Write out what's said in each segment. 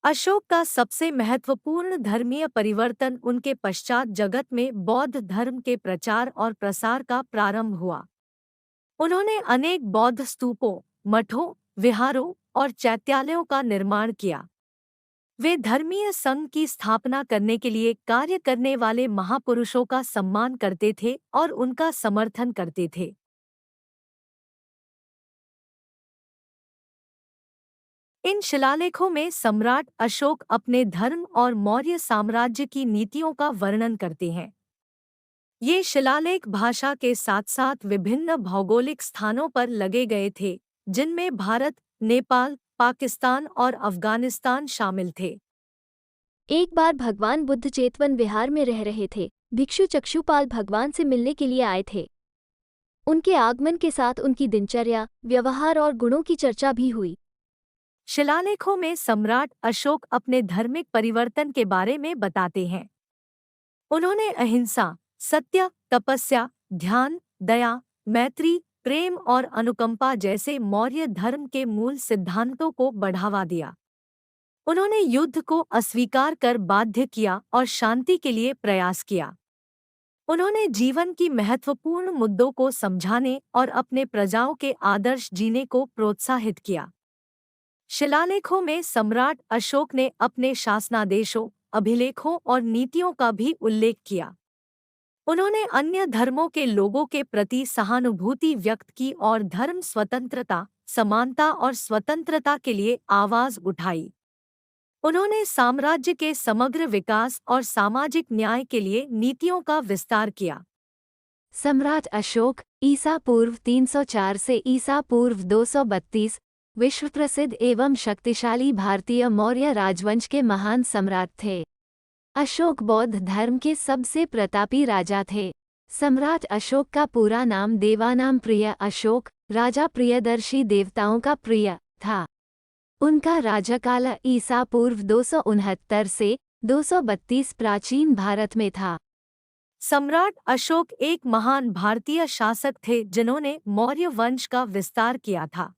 अशोक का सबसे महत्वपूर्ण धर्मीय परिवर्तन उनके पश्चात जगत में बौद्ध धर्म के प्रचार और प्रसार का प्रारंभ हुआ। उन्होंने अनेक बौद्ध स्तूपों, मठों, विहारों और चैत्यालयों का निर्माण किया। वे धर्मीय संघ की स्थापना करने के लिए कार्य करने वाले महापुरुषों का सम्मान करते थे और उनका समर्थन करते थे। इन शिलालेखों में सम्राट अशोक अपने धर्म और मौर्य साम्राज्य की नीतियों का वर्णन करते हैं। ये शिलालेख भाषा के साथ साथ विभिन्न भौगोलिक स्थानों पर लगे गए थे, जिनमें भारत, नेपाल, पाकिस्तान और अफगानिस्तान शामिल थे। एक बार भगवान बुद्ध चेतवन विहार में रह रहे थे। भिक्षु चक्षुपाल भगवान से मिलने के लिए आए थे। उनके आगमन के साथ उनकी दिनचर्या, व्यवहार और गुणों की चर्चा भी हुई। शिलालेखों में सम्राट अशोक अपने धार्मिक परिवर्तन के बारे में बताते हैं। उन्होंने अहिंसा, सत्य, तपस्या, ध्यान, दया, मैत्री, प्रेम और अनुकंपा जैसे मौर्य धर्म के मूल सिद्धांतों को बढ़ावा दिया। उन्होंने युद्ध को अस्वीकार कर बाध्य किया और शांति के लिए प्रयास किया। उन्होंने जीवन की महत्वपूर्ण मुद्दों को समझाने और अपने प्रजाओं के आदर्श जीने को प्रोत्साहित किया। शिलालेखों में सम्राट अशोक ने अपने शासनादेशों, अभिलेखों और नीतियों का भी उल्लेख किया। उन्होंने अन्य धर्मों के लोगों के प्रति सहानुभूति व्यक्त की और धर्म स्वतंत्रता, समानता और स्वतंत्रता के लिए आवाज उठाई। उन्होंने साम्राज्य के समग्र विकास और सामाजिक न्याय के लिए नीतियों का विस्तार किया। सम्राट अशोक ईसा पूर्व 304 से ईसा पूर्व 232 विश्व प्रसिद्ध एवं शक्तिशाली भारतीय मौर्य राजवंश के महान सम्राट थे। अशोक बौद्ध धर्म के सबसे प्रतापी राजा थे। सम्राट अशोक का पूरा नाम देवानाम प्रिय अशोक, राजा प्रियदर्शी देवताओं का प्रिय था। उनका राजकाल ईसा पूर्व 269 से 232 प्राचीन भारत में था। सम्राट अशोक एक महान भारतीय शासक थे जिन्होंने मौर्य वंश का विस्तार किया था।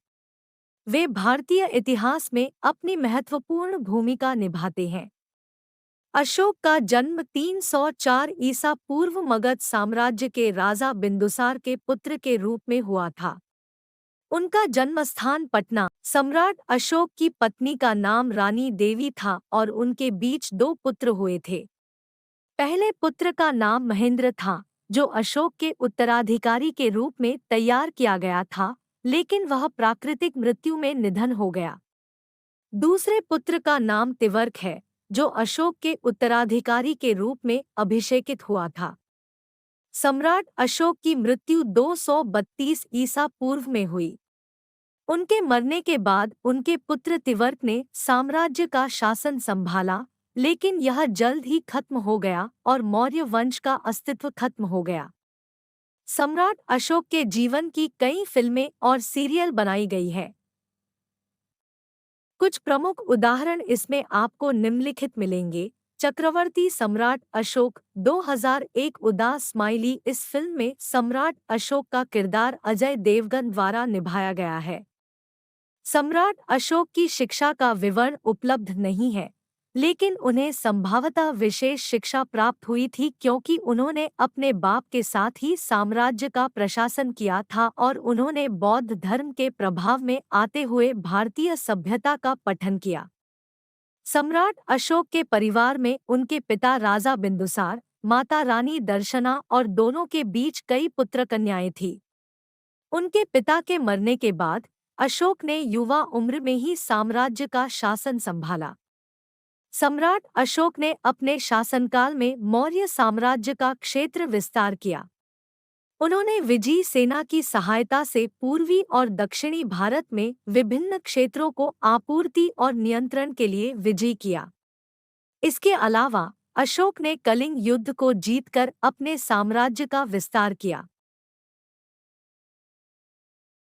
वे भारतीय इतिहास में अपनी महत्वपूर्ण भूमिका निभाते हैं। अशोक का जन्म 304 ईसा पूर्व मगध साम्राज्य के राजा बिंदुसार के पुत्र के रूप में हुआ था। उनका जन्मस्थान पटना। सम्राट अशोक की पत्नी का नाम रानी देवी था और उनके बीच 2 पुत्र हुए थे। पहले पुत्र का नाम महेंद्र था, जो अशोक के उत्तराधिकारी के रूप में तैयार किया गया था, लेकिन वह प्राकृतिक मृत्यु में निधन हो गया। दूसरे पुत्र का नाम तिवर्क है, जो अशोक के उत्तराधिकारी के रूप में अभिषेकित हुआ था। सम्राट अशोक की मृत्यु 232 ईसा पूर्व में हुई। उनके मरने के बाद उनके पुत्र तिवर्क ने साम्राज्य का शासन संभाला, लेकिन यह जल्द ही खत्म हो गया और मौर्य वंश का अस्तित्व खत्म हो गया। सम्राट अशोक के जीवन की कई फिल्में और सीरियल बनाई गई है। कुछ प्रमुख उदाहरण इसमें आपको निम्नलिखित मिलेंगे। चक्रवर्ती सम्राट अशोक 2001 उदास स्माइली। इस फिल्म में सम्राट अशोक का किरदार अजय देवगन द्वारा निभाया गया है। सम्राट अशोक की शिक्षा का विवरण उपलब्ध नहीं है, लेकिन उन्हें संभवतः विशेष शिक्षा प्राप्त हुई थी क्योंकि उन्होंने अपने बाप के साथ ही साम्राज्य का प्रशासन किया था और उन्होंने बौद्ध धर्म के प्रभाव में आते हुए भारतीय सभ्यता का पठन किया। सम्राट अशोक के परिवार में उनके पिता राजा बिंदुसार, माता रानी दर्शना और दोनों के बीच कई पुत्र कन्याएं थीं। उनके पिता के मरने के बाद अशोक ने युवा उम्र में ही साम्राज्य का शासन संभाला। सम्राट अशोक ने अपने शासनकाल में मौर्य साम्राज्य का क्षेत्र विस्तार किया। उन्होंने विजयी सेना की सहायता से पूर्वी और दक्षिणी भारत में विभिन्न क्षेत्रों को आपूर्ति और नियंत्रण के लिए विजयी किया। इसके अलावा अशोक ने कलिंग युद्ध को जीतकर अपने साम्राज्य का विस्तार किया।